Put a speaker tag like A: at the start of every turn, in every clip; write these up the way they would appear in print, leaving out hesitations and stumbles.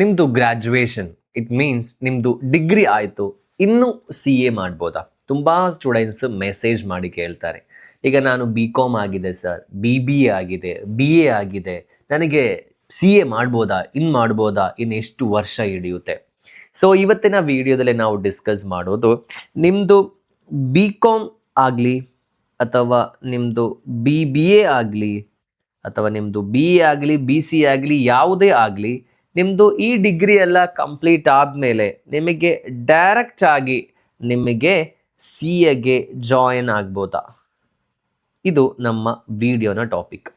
A: ನಿಮ್ಮದು graduation it means ನಿಮ್ಮದು degree ಆಯಿತು, ಇನ್ನೂ ಸಿ ಎ ಮಾಡ್ಬೋದಾ? ತುಂಬ ಸ್ಟೂಡೆಂಟ್ಸ್ ಮೆಸೇಜ್ ಮಾಡಿ ಕೇಳ್ತಾರೆ. ಈಗ ನಾನು ಬಿ ಕಾಮ್ ಆಗಿದೆ ಸರ್, ಬಿ ಬಿ ಎ ಆಗಿದೆ, ಬಿ ಎ ಆಗಿದೆ, ನನಗೆ ಸಿ ಎ ಮಾಡ್ಬೋದಾ, ಮಾಡ್ಬೋದಾ, ಇನ್ನು ಎಷ್ಟು ವರ್ಷ ಹಿಡಿಯುತ್ತೆ? ಸೊ ಇವತ್ತಿನ ವಿಡಿಯೋದಲ್ಲಿ ನಾವು ಡಿಸ್ಕಸ್ ಮಾಡೋದು ನಿಮ್ಮದು ಬಿ ಕಾಮ್ ಆಗಲಿ ಅಥವಾ ನಿಮ್ಮದು ಬಿ ಬಿ ಎ ಆಗಲಿ ಅಥವಾ ನಿಮ್ಮದು ಬಿ ಎ ಆಗಲಿ ಬಿ ಸಿ ಆಗಲಿ ಯಾವುದೇ ಆಗಲಿ, ನಿಮ್ಮದು ಈ ಡಿಗ್ರಿ ಎಲ್ಲ ಕಂಪ್ಲೀಟ್ ಆದಮೇಲೆ ನಿಮಗೆ ಡೈರೆಕ್ಟ್ ಆಗಿ ನಿಮಗೆ ಸಿ ಎಗೆ ಜಾಯಿನ್ ಆಗ್ಬೋದಾ? ಇದು ನಮ್ಮ ವಿಡಿಯೋನ ಟಾಪಿಕ್.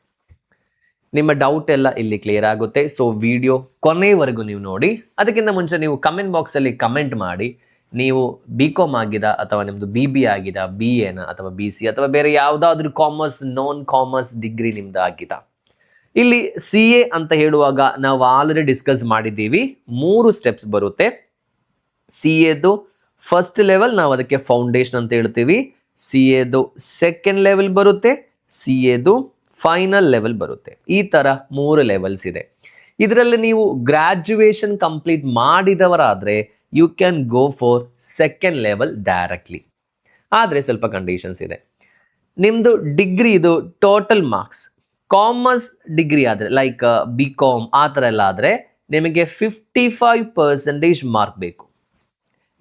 A: ನಿಮ್ಮ ಡೌಟ್ ಎಲ್ಲ ಇಲ್ಲಿ ಕ್ಲಿಯರ್ ಆಗುತ್ತೆ. ಸೊ ವಿಡಿಯೋ ಕೊನೆವರೆಗೂ ನೀವು ನೋಡಿ. ಅದಕ್ಕಿಂತ ಮುಂಚೆ ನೀವು ಕಮೆಂಟ್ ಬಾಕ್ಸಲ್ಲಿ ಕಮೆಂಟ್ ಮಾಡಿ, ನೀವು ಬಿ ಕಾಮ್ ಆಗಿದ ಅಥವಾ ನಿಮ್ಮದು ಬಿ ಬಿ ಆಗಿದ, ಬಿ ಎನ ಅಥವಾ ಬಿ ಸಿ ಅಥವಾ ಬೇರೆ ಯಾವುದಾದ್ರೂ ಕಾಮರ್ಸ್ ನಾನ್ ಕಾಮರ್ಸ್ ಡಿಗ್ರಿ ನಿಮ್ದು ಆಗಿದ. ಇಲ್ಲಿ ಸಿ ಎ ಅಂತ ಹೇಳುವಾಗ ನಾವು ಆಲ್ರೆಡಿ ಡಿಸ್ಕಸ್ ಮಾಡಿದ್ದೀವಿ, 3 ಸ್ಟೆಪ್ಸ್ ಬರುತ್ತೆ. ಸಿ ಎದು ಫಸ್ಟ್ ಲೆವೆಲ್ ನಾವು ಅದಕ್ಕೆ ಫೌಂಡೇಶನ್ ಅಂತ ಹೇಳ್ತೀವಿ, ಸಿ ಎದು ಸೆಕೆಂಡ್ ಲೆವೆಲ್ ಬರುತ್ತೆ, ಸಿ ಎದು ಫೈನಲ್ ಲೆವೆಲ್ ಬರುತ್ತೆ. ಈ ಥರ 3 ಲೆವೆಲ್ಸ್ ಇದೆ. ಇದರಲ್ಲಿ ನೀವು ಗ್ರ್ಯಾಜುಯೇಷನ್ ಕಂಪ್ಲೀಟ್ ಮಾಡಿದವರಾದರೆ you can go for second level directly. ಆದರೆ ಸ್ವಲ್ಪ ಕಂಡೀಷನ್ಸ್ ಇದೆ. ನಿಮ್ಮದು ಡಿಗ್ರಿ ಇದು ಟೋಟಲ್ ಮಾರ್ಕ್ಸ್, ಕಾಮರ್ಸ್ ಡಿಗ್ರಿ ಆದರೆ ಲೈಕ್ ಬಿ ಕಾಮ್ ಆ ಥರ ಎಲ್ಲ ಆದರೆ ನಿಮಗೆ 55% ಮಾರ್ಕ್ ಬೇಕು.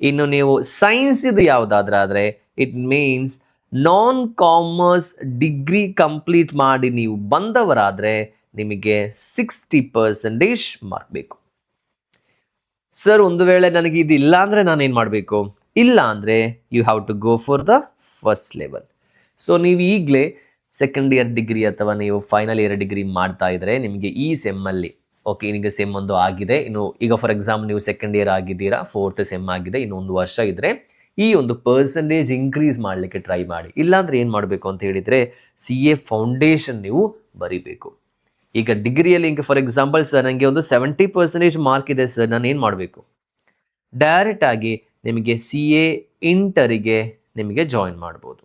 A: ಇನ್ನು ನೀವು ಸೈನ್ಸ್ ಇದು ಯಾವುದಾದ್ರೂ ಆದರೆ it means non commerce degree complete ಮಾಡಿ ನೀವು ಬಂದವರಾದರೆ ನಿಮಗೆ 60% ಮಾರ್ಕ್ ಬೇಕು. ಸರ್ ಒಂದು ವೇಳೆ ನನಗೆ ಇದು ಇಲ್ಲ ಅಂದರೆ ನಾನೇನು ಮಾಡಬೇಕು? ಇಲ್ಲ ಅಂದರೆ you have to go for the first level. So ನೀವು ಈಗಲೇ ಸೆಕೆಂಡ್ ಇಯರ್ ಡಿಗ್ರಿ ಅಥವಾ ನೀವು ಫೈನಲ್ ಇಯರ್ ಡಿಗ್ರಿ ಮಾಡ್ತಾ ಇದ್ದರೆ ನಿಮಗೆ ಈ ಸೆಮ್ಮಲ್ಲಿ ಓಕೆ, ಈಗ ಸೆಮ್ ಒಂದು ಆಗಿದೆ, ಇನ್ನು ಈಗ ಫಾರ್ ಎಕ್ಸಾಂಪಲ್ ನೀವು ಸೆಕೆಂಡ್ ಇಯರ್ ಆಗಿದ್ದೀರಾ, 4th ಸೆಮ್ ಆಗಿದೆ, ಇನ್ನು 1 ವರ್ಷ ಇದ್ದರೆ ಈ ಒಂದು ಪರ್ಸೆಂಟೇಜ್ ಇನ್ಕ್ರೀಸ್ ಮಾಡಲಿಕ್ಕೆ ಟ್ರೈ ಮಾಡಿ. ಇಲ್ಲಾಂದರೆ ಏನು ಮಾಡಬೇಕು ಅಂತ ಹೇಳಿದರೆ ಸಿ ಎ ಫೌಂಡೇಶನ್ ನೀವು ಬರಿಬೇಕು. ಈಗ ಡಿಗ್ರಿಯಲ್ಲಿ ಈಗ ಫಾರ್ ಎಕ್ಸಾಂಪಲ್ ಸರ್ ನನಗೆ ಒಂದು 70% ಮಾರ್ಕ್ ಇದೆ ಸರ್, ನಾನು ಏನು ಮಾಡಬೇಕು? ಡೈರೆಕ್ಟ್ ಆಗಿ ನಿಮಗೆ ಸಿ ಎ ಇಂಟರಿಗೆ ನಿಮಗೆ ಜಾಯಿನ್ ಮಾಡ್ಬೋದು.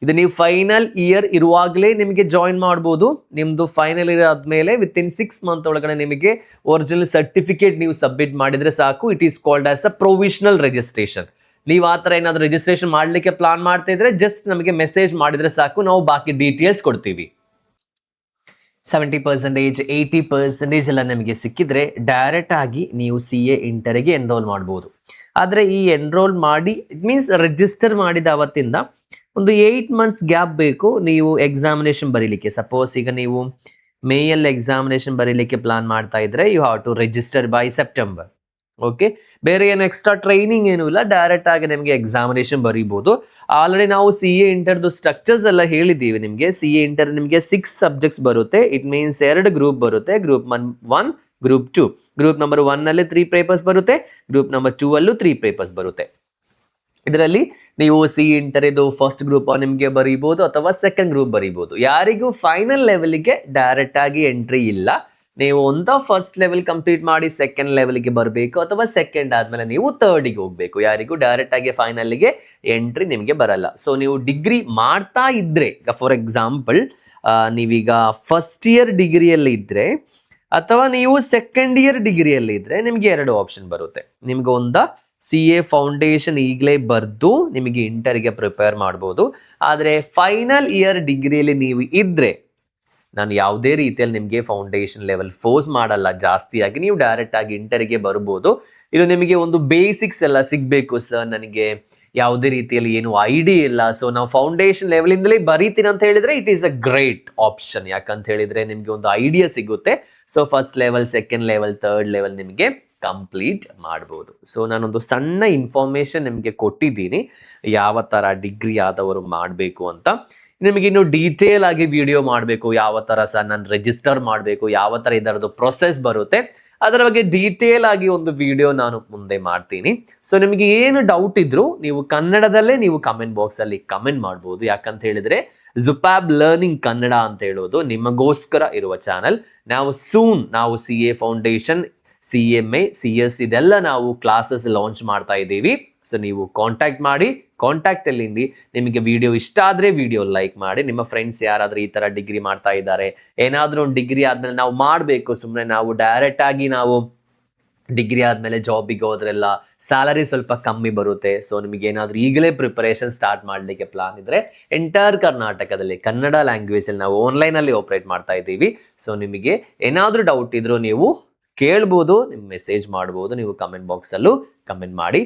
A: ಇದು ನೀವು ಫೈನಲ್ ಇಯರ್ ಇರುವಾಗಲೇ ನಿಮಗೆ ಜಾಯಿನ್ ಮಾಡ್ಬೋದು. ನಿಮ್ಮದು ಫೈನಲ್ ಇಯರ್ ಆದಮೇಲೆ ವಿತಿನ್ 6 ಮಂತ್ ಒಳಗಡೆ ನಿಮಗೆ ಒರಿಜಿನಲ್ ಸರ್ಟಿಫಿಕೇಟ್ ನೀವು ಸಬ್ಮಿಟ್ ಮಾಡಿದರೆ ಸಾಕು. It is called as a provisional registration. ನೀವು ಆ ಥರ ಏನಾದರೂ ರಿಜಿಸ್ಟ್ರೇಷನ್ ಮಾಡಲಿಕ್ಕೆ ಪ್ಲಾನ್ ಮಾಡ್ತಾ ಇದ್ರೆ ಜಸ್ಟ್ ನಮಗೆ ಮೆಸೇಜ್ ಮಾಡಿದರೆ ಸಾಕು, ನಾವು ಬಾಕಿ ಡೀಟೇಲ್ಸ್ ಕೊಡ್ತೀವಿ. 70%, 80% ಎಲ್ಲ ನಿಮಗೆ ಸಿಕ್ಕಿದ್ರೆ ಡೈರೆಕ್ಟ್ ಆಗಿ ನೀವು ಸಿ ಎ ಇಂಟರಿಗೆ ಎನ್ರೋಲ್ ಮಾಡ್ಬೋದು. ಆದರೆ ಈ ಎನ್ರೋಲ್ ಮಾಡಿ ಇಟ್ ಮೀನ್ಸ್ ರಿಜಿಸ್ಟರ್ ಮಾಡಿದ ಅವತ್ತಿಂದ ಒಂದು 8 ಮಂತ್ಸ್ ಗ್ಯಾಪ್ ಬೇಕು ನೀವು ಎಕ್ಸಾಮಿನೇಷನ್ ಬರೀಲಿಕ್ಕೆ. ಸಪೋಸ್ ಈಗ ನೀವು ಮೇಯಲ್ಲಿ ಎಕ್ಸಾಮಿನೇಷನ್ ಬರೀಲಿಕ್ಕೆ ಪ್ಲಾನ್ ಮಾಡ್ತಾ ಇದ್ರೆ you have to register by September. Okay, ಬೇರೆ ಏನು ಎಕ್ಸ್ಟ್ರಾ ಟ್ರೈನಿಂಗ್ ಏನೂ ಇಲ್ಲ, ಡೈರೆಕ್ಟ್ ಆಗಿ ನಿಮಗೆ ಎಕ್ಸಾಮಿನೇಷನ್ ಬರೀಬೋದು. ಆಲ್ರೆಡಿ ನಾವು ಸಿ ಎ ಇಂಟರ್ದು ಸ್ಟ್ರಕ್ಚರ್ಸ್ ಎಲ್ಲ ಹೇಳಿದ್ದೀವಿ ನಿಮಗೆ. ಸಿ ಎ ಇಂಟರ್ ನಿಮಗೆ 6 ಸಬ್ಜೆಕ್ಟ್ಸ್ ಬರುತ್ತೆ. ಇಟ್ ಮೀನ್ಸ್ 2 ಗ್ರೂಪ್ ಬರುತ್ತೆ, ಗ್ರೂಪ್ 1, ಗ್ರೂಪ್ 2. ಗ್ರೂಪ್ ನಂಬರ್ 1ನಲ್ಲಿ 3 ಪೇಪರ್ಸ್ ಬರುತ್ತೆ, ಗ್ರೂಪ್ ನಂಬರ್ 2ಅಲ್ಲೂ 3 ಪೇಪರ್ಸ್ ಬರುತ್ತೆ. ಇದರಲ್ಲಿ ನೀವು ಸಿ ಇಂಟರ್ ಇದು ಫಸ್ಟ್ ಗ್ರೂಪ್ ನಿಮಗೆ ಬರೀಬೋದು ಅಥವಾ ಸೆಕೆಂಡ್ ಗ್ರೂಪ್ ಬರೀಬೋದು. ಯಾರಿಗೂ ಫೈನಲ್ ಲೆವೆಲ್ಗೆ ಡೈರೆಕ್ಟ್ ಆಗಿ ಎಂಟ್ರಿ ಇಲ್ಲ. ನೀವು ಒಂದು ಫಸ್ಟ್ ಲೆವೆಲ್ ಕಂಪ್ಲೀಟ್ ಮಾಡಿ ಸೆಕೆಂಡ್ ಲೆವೆಲ್ಗೆ ಬರಬೇಕು ಅಥವಾ ಸೆಕೆಂಡ್ ಆದಮೇಲೆ ನೀವು ಥರ್ಡಿಗೆ ಹೋಗಬೇಕು. ಯಾರಿಗೂ ಡೈರೆಕ್ಟ್ ಆಗಿ ಫೈನಲ್ಗೆ ಎಂಟ್ರಿ ನಿಮಗೆ ಬರಲ್ಲ. ಸೊ ನೀವು ಡಿಗ್ರಿ ಮಾಡ್ತಾ ಇದ್ರೆ ಫಾರ್ ಎಕ್ಸಾಂಪಲ್ ನೀವೀಗ ಫಸ್ಟ್ ಇಯರ್ ಡಿಗ್ರಿಯಲ್ಲಿ ಇದ್ದರೆ ಅಥವಾ ನೀವು ಸೆಕೆಂಡ್ ಇಯರ್ ಡಿಗ್ರಿಯಲ್ಲಿ ಇದ್ದರೆ ನಿಮಗೆ 2 ಆಪ್ಷನ್ ಬರುತ್ತೆ. ನಿಮ್ಗೆ ಒಂದು ಸಿ ಎ ಫೌಂಡೇಶನ್ ಈಗಲೇ ಬರೆದು ನಿಮಗೆ ಇಂಟರ್ಗೆ ಪ್ರಿಪೇರ್ ಮಾಡ್ಬೋದು. ಆದರೆ ಫೈನಲ್ ಇಯರ್ ಡಿಗ್ರಿಯಲ್ಲಿ ನೀವು ಇದ್ದರೆ ನಾನು ಯಾವುದೇ ರೀತಿಯಲ್ಲಿ ನಿಮಗೆ ಫೌಂಡೇಶನ್ ಲೆವೆಲ್ ಫೋರ್ಸ್ ಮಾಡಲ್ಲ ಜಾಸ್ತಿಯಾಗಿ, ನೀವು ಡೈರೆಕ್ಟ್ ಆಗಿ ಇಂಟರ್ಗೆ ಬರ್ಬೋದು. ಇದು ನಿಮಗೆ ಒಂದು ಬೇಸಿಕ್ಸ್ ಎಲ್ಲ ಸಿಗಬೇಕು ಸರ್, ನನಗೆ ಯಾವುದೇ ರೀತಿಯಲ್ಲಿ ಏನು ಐಡಿಯಾ ಇಲ್ಲ, ಸೊ ನಾವು ಫೌಂಡೇಶನ್ ಲೆವೆಲಿಂದಲೇ ಬರೀತೀನಿ ಅಂತ ಹೇಳಿದರೆ it is a great option. ಯಾಕಂತ ಹೇಳಿದರೆ ನಿಮಗೆ ಒಂದು ಐಡಿಯಾ ಸಿಗುತ್ತೆ. So first level, second level, third level ನಿಮಗೆ ಕಂಪ್ಲೀಟ್ ಮಾಡ್ಬೋದು. ಸೊ ನಾನೊಂದು ಸಣ್ಣ ಇನ್ಫಾರ್ಮೇಶನ್ ನಿಮಗೆ ಕೊಟ್ಟಿದ್ದೀನಿ ಯಾವ ಥರ ಡಿಗ್ರಿ ಆದವರು ಮಾಡಬೇಕು ಅಂತ. ನಿಮಗೆ ಇನ್ನು ಡೀಟೇಲ್ ಆಗಿ ವಿಡಿಯೋ ಮಾಡಬೇಕು, ಯಾವ ಥರ ಸರ್ ನಾನು ರಿಜಿಸ್ಟರ್ ಮಾಡಬೇಕು, ಯಾವ ಥರ ಇದರದ್ದು ಪ್ರೊಸೆಸ್ ಬರುತ್ತೆ, ಅದರ ಬಗ್ಗೆ ಡೀಟೇಲ್ ಆಗಿ ಒಂದು ವಿಡಿಯೋ ನಾನು ಮುಂದೆ ಮಾಡ್ತೀನಿ. ಸೊ ನಿಮಗೆ ಏನು ಡೌಟ್ ಇದ್ರೂ ನೀವು ಕನ್ನಡದಲ್ಲೇ ನೀವು ಕಮೆಂಟ್ ಬಾಕ್ಸಲ್ಲಿ ಕಮೆಂಟ್ ಮಾಡ್ಬೋದು. ಯಾಕಂತ ಹೇಳಿದರೆ ಜುಪಾಬ್ ಲರ್ನಿಂಗ್ ಕನ್ನಡ ಅಂತ ಹೇಳೋದು ನಿಮಗೋಸ್ಕರ ಇರುವ ಚಾನಲ್. ನಾವು C A foundation, C M A, C S ಇದೆಲ್ಲ ನಾವು ಕ್ಲಾಸಸ್ ಲಾಂಚ್ ಮಾಡ್ತಾ ಇದ್ದೀವಿ. ಸೊ ನೀವು ಕಾಂಟ್ಯಾಕ್ಟ್ ಮಾಡಿ, ಕಾಂಟ್ಯಾಕ್ಟಲ್ಲಿ ನಿಮಗೆ ವಿಡಿಯೋ ಇಷ್ಟ ಆದರೆ ವಿಡಿಯೋ ಲೈಕ್ ಮಾಡಿ. ನಿಮ್ಮ ಫ್ರೆಂಡ್ಸ್ ಯಾರಾದರೂ ಈ ಥರ ಡಿಗ್ರಿ ಮಾಡ್ತಾ ಇದ್ದಾರೆ, ಏನಾದರೂ ಒಂದು ಡಿಗ್ರಿ ಆದಮೇಲೆ ನಾವು ಮಾಡಬೇಕು, ಸುಮ್ಮನೆ ನಾವು ಡೈರೆಕ್ಟ್ ಆಗಿ ನಾವು ಡಿಗ್ರಿ ಆದಮೇಲೆ ಜಾಬಿಗೆ ಹೋದ್ರೆಲ್ಲ ಸ್ಯಾಲರಿ ಸ್ವಲ್ಪ ಕಮ್ಮಿ ಬರುತ್ತೆ. ಸೊ ನಿಮಗೆ ಏನಾದರೂ ಈಗಲೇ ಪ್ರಿಪರೇಷನ್ ಸ್ಟಾರ್ಟ್ ಮಾಡಲಿಕ್ಕೆ ಪ್ಲಾನ್ ಇದ್ದರೆ ಎಂಟೈರ್ ಕರ್ನಾಟಕದಲ್ಲಿ ಕನ್ನಡ ಲ್ಯಾಂಗ್ವೇಜಲ್ಲಿ ನಾವು ಆನ್ಲೈನಲ್ಲಿ ಆಪ್ರೇಟ್ ಮಾಡ್ತಾ ಇದ್ದೀವಿ. ಸೊ ನಿಮಗೆ ಏನಾದರೂ ಡೌಟ್ ಇದ್ರೂ ನೀವು ಕೇಳ್ಬೋದು, ನಿಮ್ಮ ಮೆಸೇಜ್ ಮಾಡ್ಬೋದು, ನೀವು ಕಮೆಂಟ್ ಬಾಕ್ಸಲ್ಲೂ ಕಮೆಂಟ್ ಮಾಡಿ.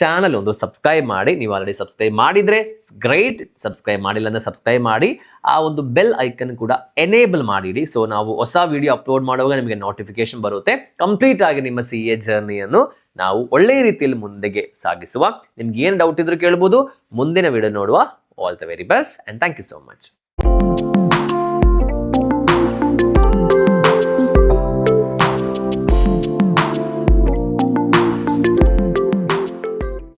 A: ಚಾನಲ್ ಒಂದು ಸಬ್ಸ್ಕ್ರೈಬ್ ಮಾಡಿ. ನೀವು ಆಲ್ರೆಡಿ ಸಬ್ಸ್ಕ್ರೈಬ್ ಮಾಡಿದರೆ ಗ್ರೇಟ್, ಸಬ್ಸ್ಕ್ರೈಬ್ ಮಾಡಿಲ್ಲ ಅಂದರೆ ಸಬ್ಸ್ಕ್ರೈಬ್ ಮಾಡಿ. ಆ ಒಂದು ಬೆಲ್ ಐಕನ್ ಕೂಡ ಎನೇಬಲ್ ಮಾಡಿಡಿ. ಸೊ ನಾವು ಹೊಸ ವಿಡಿಯೋ ಅಪ್ಲೋಡ್ ಮಾಡುವಾಗ ನಿಮಗೆ ನೋಟಿಫಿಕೇಶನ್ ಬರುತ್ತೆ. ಕಂಪ್ಲೀಟ್ ಆಗಿ ನಿಮ್ಮ CA ಜರ್ನಿಯನ್ನು ನಾವು ಒಳ್ಳೆಯ ರೀತಿಯಲ್ಲಿ ಮುಂದೆಗೆ ಸಾಗಿಸುವ. ನಿಮ್ಗೆ ಏನು ಡೌಟ್ ಇದ್ರೂ ಕೇಳ್ಬೋದು. ಮುಂದಿನ ವಿಡಿಯೋ ನೋಡುವ. All the very best and thank you so much.